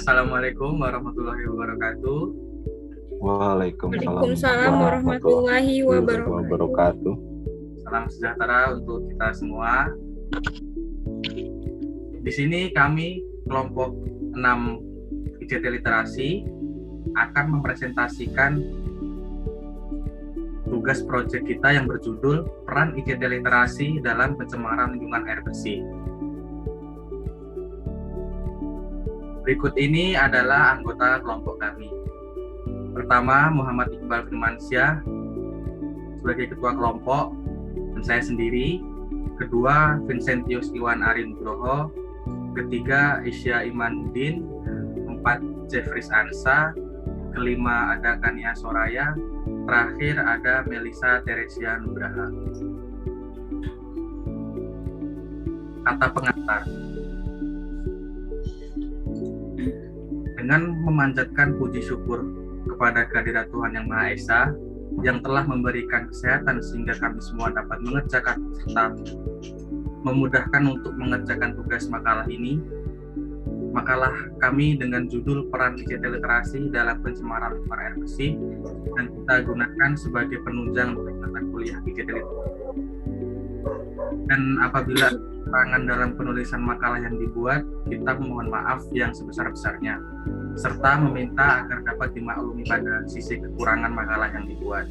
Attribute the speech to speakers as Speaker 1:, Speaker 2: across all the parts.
Speaker 1: Assalamualaikum warahmatullahi wabarakatuh.
Speaker 2: Waalaikumsalam warahmatullahi wabarakatuh.
Speaker 1: Salam sejahtera untuk kita semua. Di sini kami kelompok 6 ICT Literasi akan mempresentasikan tugas proyek kita yang berjudul Peran ICT Literasi dalam Pencemaran Lingkungan Air Bersih. Berikut ini adalah anggota kelompok kami. Pertama, Muhammad Iqbal Firmansyah sebagai ketua kelompok dan saya sendiri. Kedua, Vincentius Iwan Arin Nugroho. Ketiga, Isya Imanuddin. Keempat, Jeffries Ansa. Kelima, ada Kania Soraya. Terakhir ada Melisa Teresia Nugraha. Kata pengantar. Dengan memanjatkan puji syukur kepada kehadirat Tuhan Yang Maha Esa yang telah memberikan kesehatan sehingga kami semua dapat mengerjakan serta memudahkan untuk mengerjakan tugas makalah ini. Makalah kami dengan judul Peran ICT Literasi dalam Pencemaran Lingkungan Air Bersih dan kita gunakan sebagai penunjang untuk mata kuliah ICT Literasi. Dan apabila kekurangan dalam penulisan makalah yang dibuat, kita memohon maaf yang sebesar-besarnya, serta meminta agar dapat dimaklumi pada sisi kekurangan makalah yang dibuat.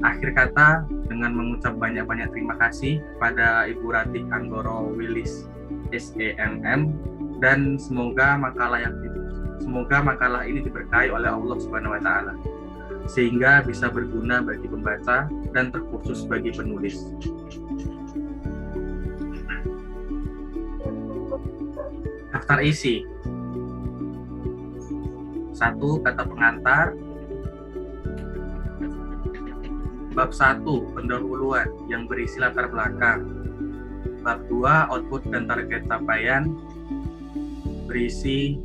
Speaker 1: Akhir kata, dengan mengucap banyak-banyak terima kasih pada Ibu Ratih Anggoro Willis SEMM, dan semoga makalah ini diberkahi oleh Allah Subhanahu wa Ta'ala, sehingga bisa berguna bagi pembaca dan terkhusus bagi penulis. Daftar isi. 1. Kata pengantar. Bab 1. Pendahuluan yang berisi latar belakang. Bab 2. Output dan target capaian berisi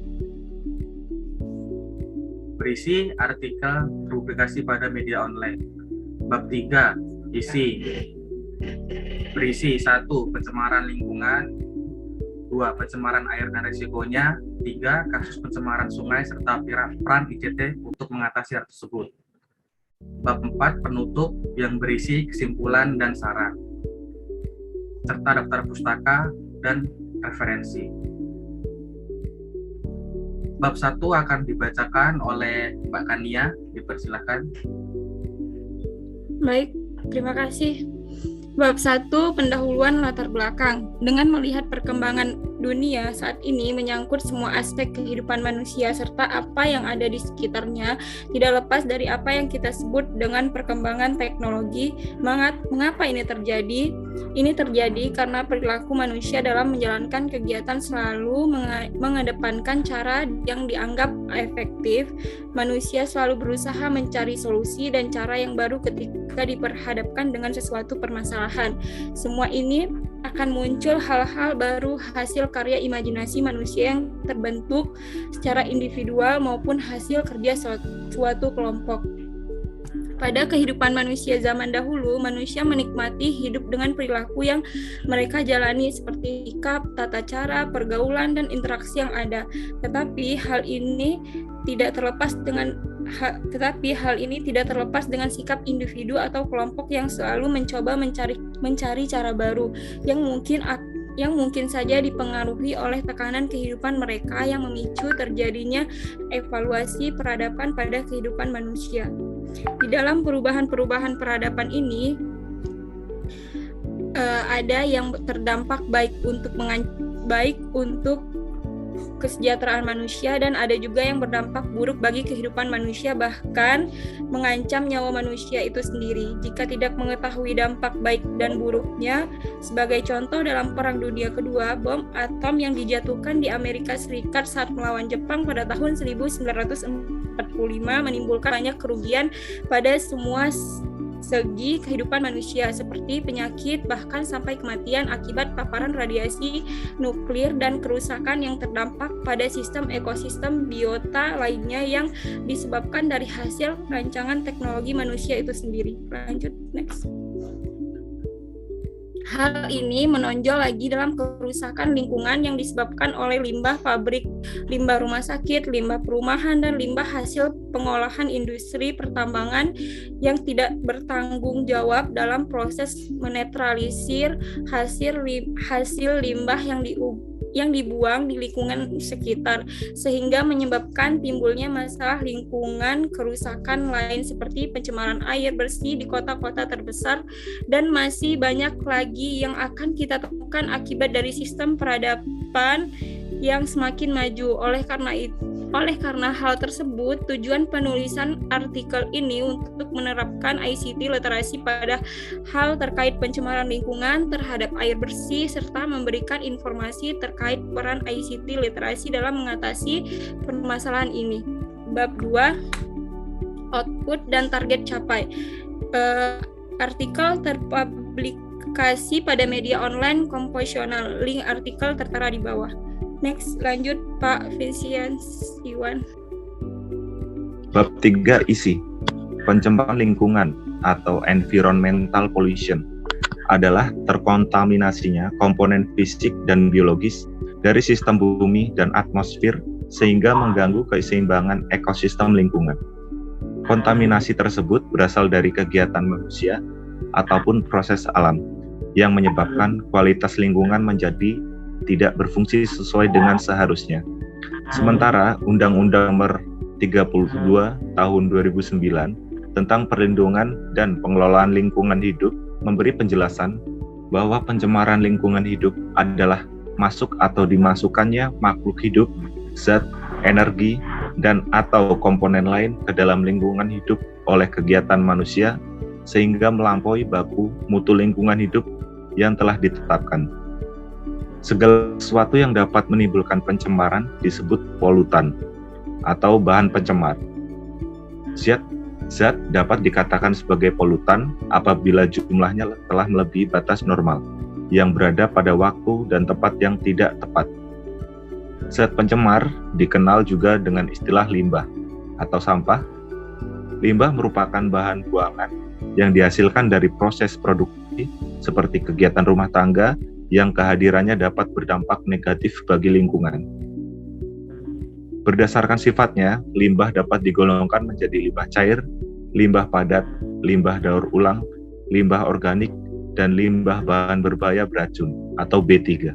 Speaker 1: artikel publikasi pada media online. Bab 3. Isi berisi 1. Pencemaran lingkungan. 2. Pencemaran air dan resikonya. 3. Kasus pencemaran sungai serta peran ICT untuk mengatasi hal tersebut. Bab 4. Penutup yang berisi kesimpulan dan saran, serta daftar pustaka dan referensi. Bab 1 akan dibacakan oleh Mbak Kania. Dipersilakan.
Speaker 2: Baik, terima kasih. Bab 1, pendahuluan latar belakang. Dengan melihat perkembangan dunia saat ini menyangkut semua aspek kehidupan manusia serta apa yang ada di sekitarnya, tidak lepas dari apa yang kita sebut dengan perkembangan teknologi. Mengapa ini terjadi? Ini terjadi karena perilaku manusia dalam menjalankan kegiatan selalu mengedepankan cara yang dianggap efektif. Manusia selalu berusaha mencari solusi dan cara yang baru ketika diperhadapkan dengan sesuatu permasalahan. Semua ini akan muncul hal-hal baru hasil karya imajinasi manusia yang terbentuk secara individual maupun hasil kerja suatu kelompok. Pada kehidupan manusia zaman dahulu, manusia menikmati hidup dengan perilaku yang mereka jalani seperti sikap, tata cara, pergaulan, dan interaksi yang ada. Tetapi hal ini tidak terlepas dengan sikap individu atau kelompok yang selalu mencoba mencari cara baru yang mungkin saja dipengaruhi oleh tekanan kehidupan mereka yang memicu terjadinya evaluasi peradaban pada kehidupan manusia. Di dalam perubahan peradaban ini ada yang terdampak baik untuk kesejahteraan manusia dan ada juga yang berdampak buruk bagi kehidupan manusia, bahkan mengancam nyawa manusia itu sendiri jika tidak mengetahui dampak baik dan buruknya. Sebagai contoh, dalam Perang Dunia Kedua, bom atom yang dijatuhkan di Amerika Serikat saat melawan Jepang pada tahun 1945 menimbulkan banyak kerugian pada semua segi kehidupan manusia seperti penyakit bahkan sampai kematian akibat paparan radiasi nuklir dan kerusakan yang terdampak pada sistem ekosistem biota lainnya yang disebabkan dari hasil rancangan teknologi manusia itu sendiri. Lanjut, next. Hal ini menonjol lagi dalam kerusakan lingkungan yang disebabkan oleh limbah pabrik, limbah rumah sakit, limbah perumahan, dan limbah hasil pengolahan industri pertambangan yang tidak bertanggung jawab dalam proses menetralisir hasil limbah yang dibuang di lingkungan sekitar, sehingga menyebabkan timbulnya masalah lingkungan, kerusakan lain seperti pencemaran air bersih di kota-kota terbesar, dan masih banyak lagi yang akan kita temukan akibat dari sistem peradaban yang semakin maju. Oleh karena hal tersebut, tujuan penulisan artikel ini untuk menerapkan ICT literasi pada hal terkait pencemaran lingkungan terhadap air bersih, serta memberikan informasi terkait peran ICT literasi dalam mengatasi permasalahan ini. Bab 2, output dan target capai. Artikel terpublikasi pada media online komposional. Link artikel tertera di bawah. Next, lanjut Pak Vincian Iwan.
Speaker 3: Bab 3 isi. Pencemaran lingkungan atau environmental pollution adalah terkontaminasinya komponen fisik dan biologis dari sistem bumi dan atmosfer sehingga mengganggu keseimbangan ekosistem lingkungan. Kontaminasi tersebut berasal dari kegiatan manusia ataupun proses alam yang menyebabkan kualitas lingkungan menjadi tidak berfungsi sesuai dengan seharusnya. Sementara Undang-Undang Nomor 32 Tahun 2009 tentang Perlindungan dan Pengelolaan Lingkungan Hidup memberi penjelasan bahwa pencemaran lingkungan hidup adalah masuk atau dimasukkannya makhluk hidup, zat, energi, dan atau komponen lain ke dalam lingkungan hidup oleh kegiatan manusia sehingga melampaui baku mutu lingkungan hidup yang telah ditetapkan. Segala sesuatu yang dapat menimbulkan pencemaran disebut polutan atau bahan pencemar. Zat dapat dikatakan sebagai polutan apabila jumlahnya telah melebihi batas normal yang berada pada waktu dan tempat yang tidak tepat. Zat pencemar dikenal juga dengan istilah limbah atau sampah. Limbah merupakan bahan buangan yang dihasilkan dari proses produksi seperti kegiatan rumah tangga yang kehadirannya dapat berdampak negatif bagi lingkungan. Berdasarkan sifatnya, limbah dapat digolongkan menjadi limbah cair, limbah padat, limbah daur ulang, limbah organik, dan limbah bahan berbahaya beracun atau B3.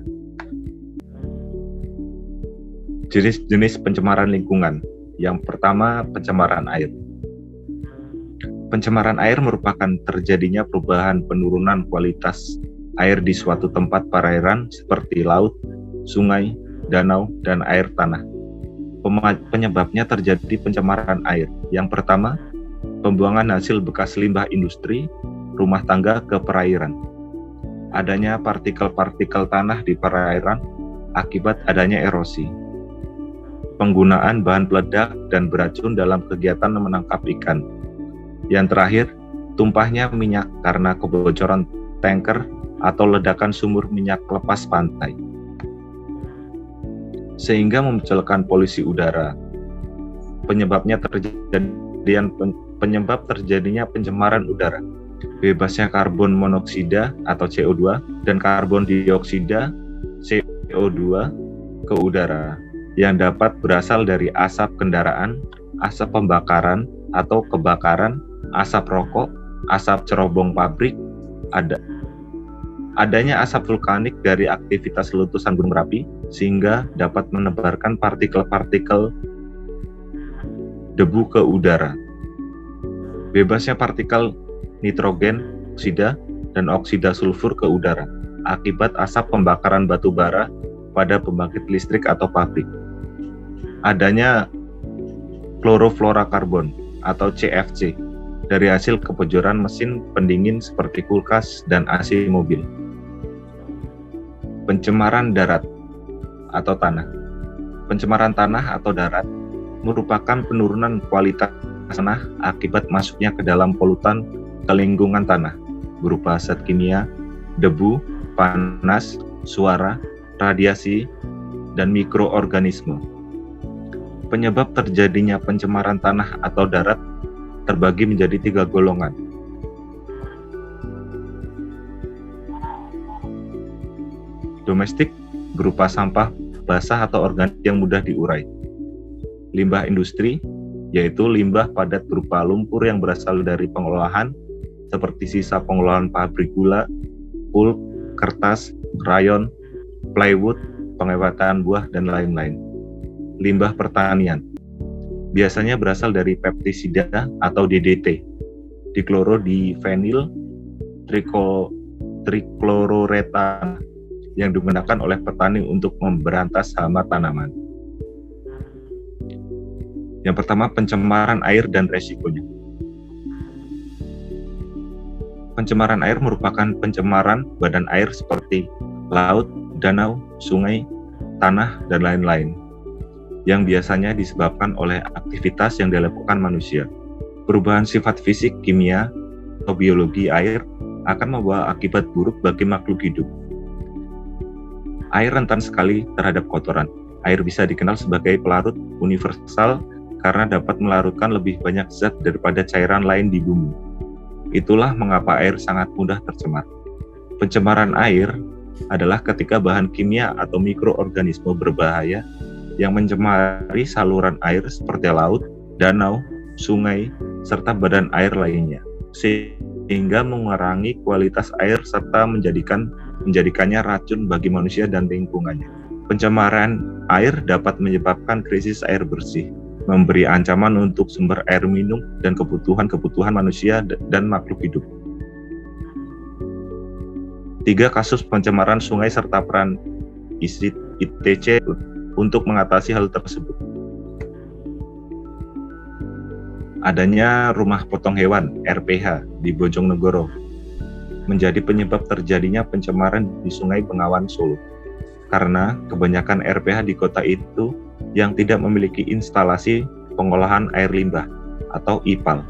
Speaker 3: Jenis-jenis pencemaran lingkungan. Yang pertama, pencemaran air. Pencemaran air merupakan terjadinya perubahan penurunan kualitas air di suatu tempat perairan seperti laut, sungai, danau, dan air tanah. Penyebabnya terjadi pencemaran air. Yang pertama, pembuangan hasil bekas limbah industri, rumah tangga ke perairan. Adanya partikel-partikel tanah di perairan akibat adanya erosi. Penggunaan bahan peledak dan beracun dalam kegiatan menangkap ikan. Yang terakhir, tumpahnya minyak karena kebocoran tanker atau ledakan sumur minyak lepas pantai, sehingga memunculkan polusi udara. Penyebab terjadinya pencemaran udara, bebasnya karbon monoksida atau CO2 dan karbon dioksida CO2 ke udara yang dapat berasal dari asap kendaraan, asap pembakaran atau kebakaran, asap rokok, asap cerobong pabrik, adanya asap vulkanik dari aktivitas letusan Gunung Merapi sehingga dapat menebarkan partikel-partikel debu ke udara. Bebasnya partikel nitrogen, oksida, dan oksida sulfur ke udara akibat asap pembakaran batu bara pada pembangkit listrik atau pabrik. Adanya klorofluorokarbon atau CFC dari hasil kebocoran mesin pendingin seperti kulkas dan AC mobil. Pencemaran darat atau tanah. Pencemaran tanah atau darat merupakan penurunan kualitas tanah akibat masuknya ke dalam polutan ke lingkungan tanah berupa zat kimia, debu, panas, suara, radiasi, dan mikroorganisme. Penyebab terjadinya pencemaran tanah atau darat terbagi menjadi 3 golongan. Domestik berupa sampah basah atau organik yang mudah diurai. Limbah industri, yaitu limbah padat berupa lumpur yang berasal dari pengolahan, seperti sisa pengolahan pabrik gula, pulp, kertas, rayon, plywood, pengewatan buah, dan lain-lain. Limbah pertanian, biasanya berasal dari pestisida atau DDT, diklorodifenil trichlororetana, yang digunakan oleh petani untuk memberantas hama tanaman. Yang pertama, pencemaran air dan resikonya. Pencemaran air merupakan pencemaran badan air seperti laut, danau, sungai, tanah, dan lain-lain, yang biasanya disebabkan oleh aktivitas yang dilakukan manusia. Perubahan sifat fisik, kimia, atau biologi air akan membawa akibat buruk bagi makhluk hidup. Air rentan sekali terhadap kotoran. Air bisa dikenal sebagai pelarut universal karena dapat melarutkan lebih banyak zat daripada cairan lain di bumi. Itulah mengapa air sangat mudah tercemar. Pencemaran air adalah ketika bahan kimia atau mikroorganisme berbahaya yang mencemari saluran air seperti laut, danau, sungai, serta badan air lainnya, sehingga mengurangi kualitas air serta menjadikannya racun bagi manusia dan lingkungannya. Pencemaran air dapat menyebabkan krisis air bersih, memberi ancaman untuk sumber air minum dan kebutuhan manusia dan makhluk hidup. 3 kasus pencemaran sungai serta peran ITC untuk mengatasi hal tersebut. Adanya rumah potong hewan RPH di Bojonegoro menjadi penyebab terjadinya pencemaran di Sungai Bengawan Solo, karena kebanyakan RPH di kota itu yang tidak memiliki instalasi pengolahan air limbah atau IPAL,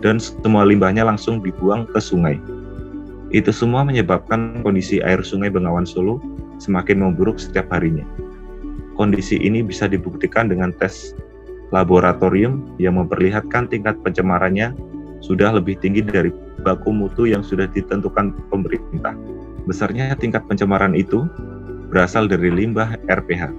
Speaker 3: dan semua limbahnya langsung dibuang ke sungai. Itu semua menyebabkan kondisi air Sungai Bengawan Solo semakin memburuk setiap harinya. Kondisi ini bisa dibuktikan dengan tes laboratorium yang memperlihatkan tingkat pencemarannya sudah lebih tinggi dari baku mutu yang sudah ditentukan pemerintah. Besarnya tingkat pencemaran itu berasal dari limbah RPH,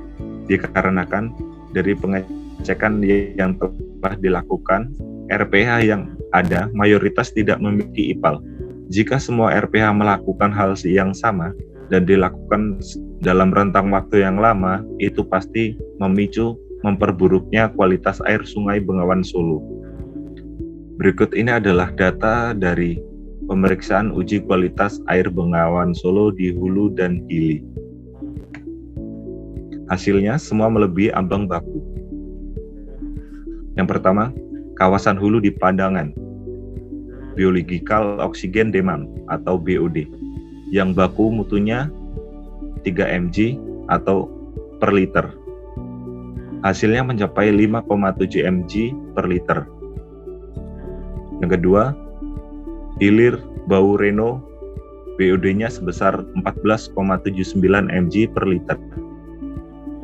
Speaker 3: dikarenakan dari pengecekan yang telah dilakukan, RPH yang ada mayoritas tidak memiliki IPAL. Jika semua RPH melakukan hal yang sama dan dilakukan dalam rentang waktu yang lama, itu pasti memicu memperburuknya kualitas air Sungai Bengawan Solo. Berikut ini adalah data dari pemeriksaan uji kualitas air Bengawan Solo di hulu dan hilir. Hasilnya semua melebihi ambang baku. Yang pertama, kawasan hulu di Padangan, Biological Oxygen Demand atau BOD, yang baku mutunya 3 mg atau per liter. Hasilnya mencapai 5,7 mg per liter. Yang kedua, Hilir Bau Reno, BOD-nya sebesar 14,79 mg per liter.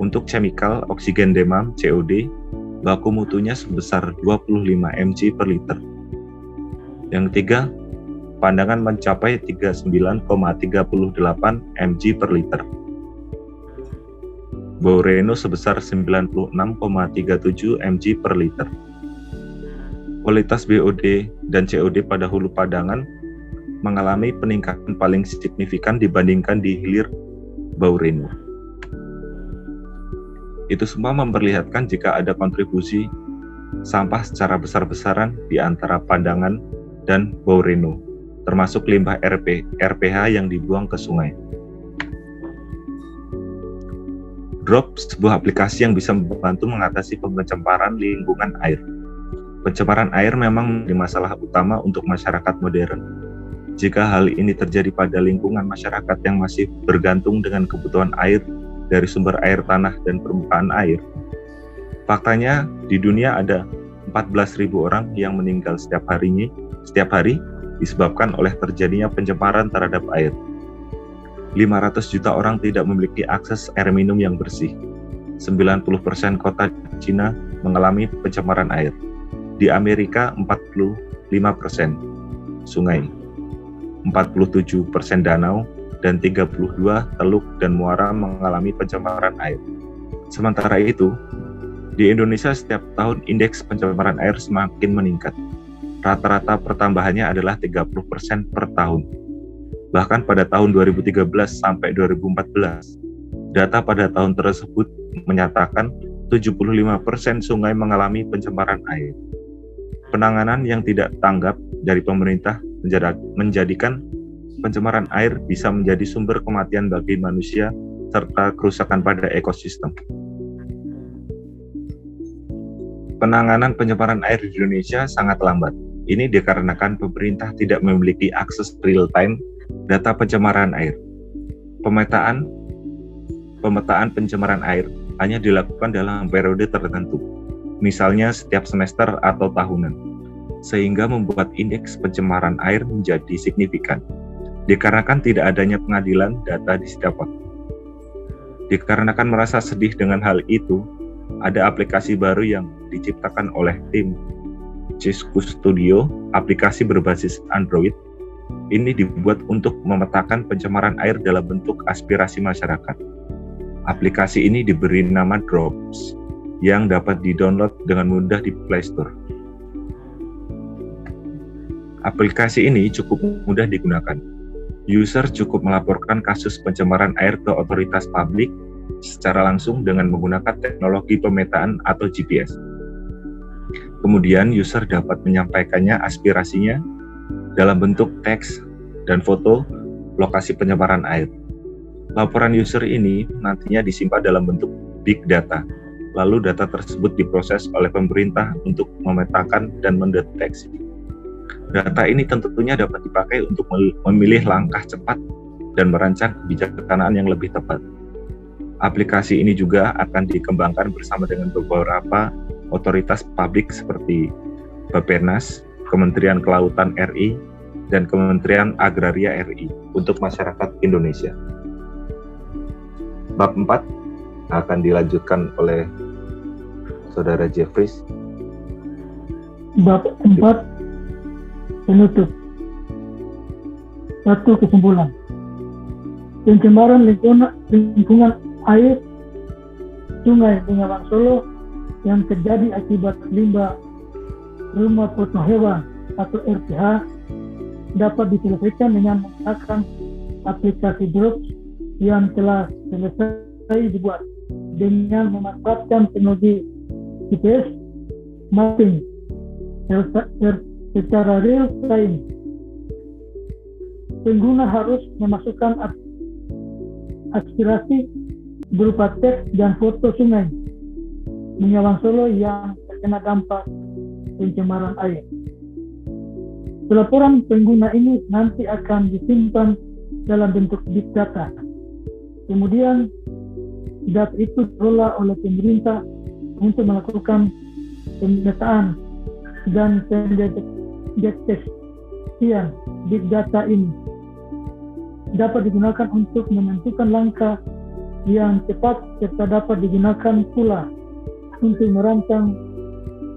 Speaker 3: Untuk Chemical Oxygen Demand COD, baku mutunya sebesar 25 mg per liter. Yang ketiga, Padangan mencapai 39,38 mg per liter. Bau Reno sebesar 96,37 mg per liter. Kualitas BOD dan COD pada hulu Padangan mengalami peningkatan paling signifikan dibandingkan di hilir Bau Reno. Itu semua memperlihatkan jika ada kontribusi sampah secara besar-besaran di antara Padangan dan Bau Reno, termasuk limbah RPH yang dibuang ke sungai. Drop, sebuah aplikasi yang bisa membantu mengatasi pencemaran lingkungan air. Pencemaran air memang menjadi masalah utama untuk masyarakat modern. Jika hal ini terjadi pada lingkungan masyarakat yang masih bergantung dengan kebutuhan air dari sumber air tanah dan permukaan air, faktanya di dunia ada 14.000 orang yang meninggal setiap hari disebabkan oleh terjadinya pencemaran terhadap air. 500 juta orang tidak memiliki akses air minum yang bersih. 90% kota Cina mengalami pencemaran air. Di Amerika 45% sungai, 47% danau, dan 32 teluk dan muara mengalami pencemaran air. Sementara itu, di Indonesia setiap tahun indeks pencemaran air semakin meningkat. Rata-rata pertambahannya adalah 30% per tahun. Bahkan pada tahun 2013 sampai 2014, data pada tahun tersebut menyatakan 75% sungai mengalami pencemaran air. Penanganan yang tidak tanggap dari pemerintah menjadikan pencemaran air bisa menjadi sumber kematian bagi manusia serta kerusakan pada ekosistem. Penanganan pencemaran air di Indonesia sangat lambat. Ini dikarenakan pemerintah tidak memiliki akses real-time data pencemaran air. Pemetaan pencemaran air hanya dilakukan dalam periode tertentu, misalnya setiap semester atau tahunan, sehingga membuat indeks pencemaran air menjadi signifikan. Dikarenakan tidak adanya pengadilan data di setiap waktu. Dikarenakan merasa sedih dengan hal itu, ada aplikasi baru yang diciptakan oleh tim Cisco Studio, aplikasi berbasis Android. Ini dibuat untuk memetakan pencemaran air dalam bentuk aspirasi masyarakat. Aplikasi ini diberi nama Drops, yang dapat di-download dengan mudah di Play Store. Aplikasi ini cukup mudah digunakan. User cukup melaporkan kasus pencemaran air ke otoritas publik secara langsung dengan menggunakan teknologi pemetaan atau GPS. Kemudian user dapat menyampaikannya aspirasinya dalam bentuk teks dan foto lokasi pencemaran air. Laporan user ini nantinya disimpan dalam bentuk big data. Lalu data tersebut diproses oleh pemerintah untuk memetakan dan mendeteksi. Data ini tentunya dapat dipakai untuk memilih langkah cepat dan merancang kebijaksanaan yang lebih tepat. Aplikasi ini juga akan dikembangkan bersama dengan beberapa otoritas publik seperti Bappenas, Kementerian Kelautan RI, dan Kementerian Agraria RI untuk masyarakat Indonesia. Bab 4 akan dilanjutkan oleh Saudara Jeffries.
Speaker 4: Bab 4 penutup. 1. Kesimpulan. Pencemaran lingkungan air Sungai Bengawan Solo yang terjadi akibat limbah rumah potong hewan atau RPH dapat diselesaikan dengan menggunakan aplikasi Drops yang telah selesai dibuat dengan memanfaatkan teknologi GPS mapping secara real time. Pengguna harus memasukkan aspirasi berupa teks dan foto sungai Bengawan Solo yang terkena dampak pencemaran air. Pelaporan pengguna ini nanti akan disimpan dalam bentuk big data. Kemudian data itu dikelola oleh pemerintah untuk melakukan pemetaan dan pendeteksian big data ini. Dapat digunakan untuk menentukan langkah yang cepat serta dapat digunakan pula untuk merancang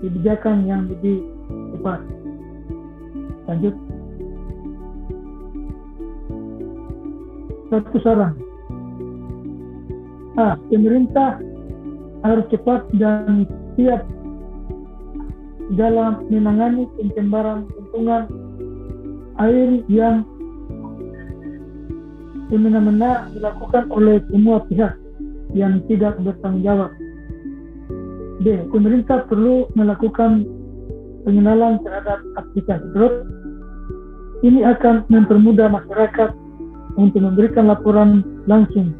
Speaker 4: kebijakan yang lebih cepat. Lanjut. Satu saran. Pemerintah harus cepat dan siap dalam menangani pencemaran lingkungan air yang semena-mena dilakukan oleh semua pihak yang tidak bertanggung jawab. B. Pemerintah perlu melakukan pengenalan terhadap aplikasi Drops. Ini akan mempermudah masyarakat untuk memberikan laporan langsung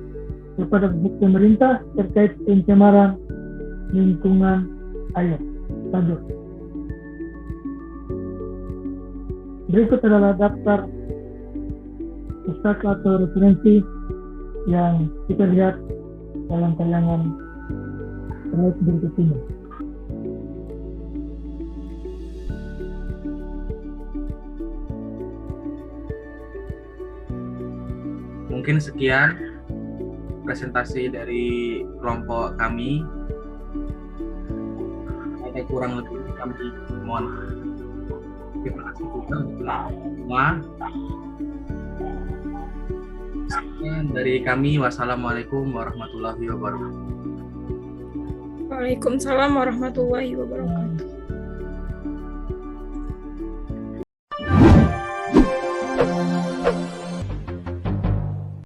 Speaker 4: kepada pemerintah terkait pencemaran lingkungan air. Lanjut. Berikut adalah daftar pustaka atau referensi yang kita lihat dalam tayangan slide berikut ini.
Speaker 1: Mungkin sekian presentasi dari kelompok kami. Ada kurang lebih kami mohon terima kasih juga untuk semua. Sekian dari kami. Wassalamualaikum warahmatullahi wabarakatuh.
Speaker 2: Waalaikumsalam warahmatullahi wabarakatuh.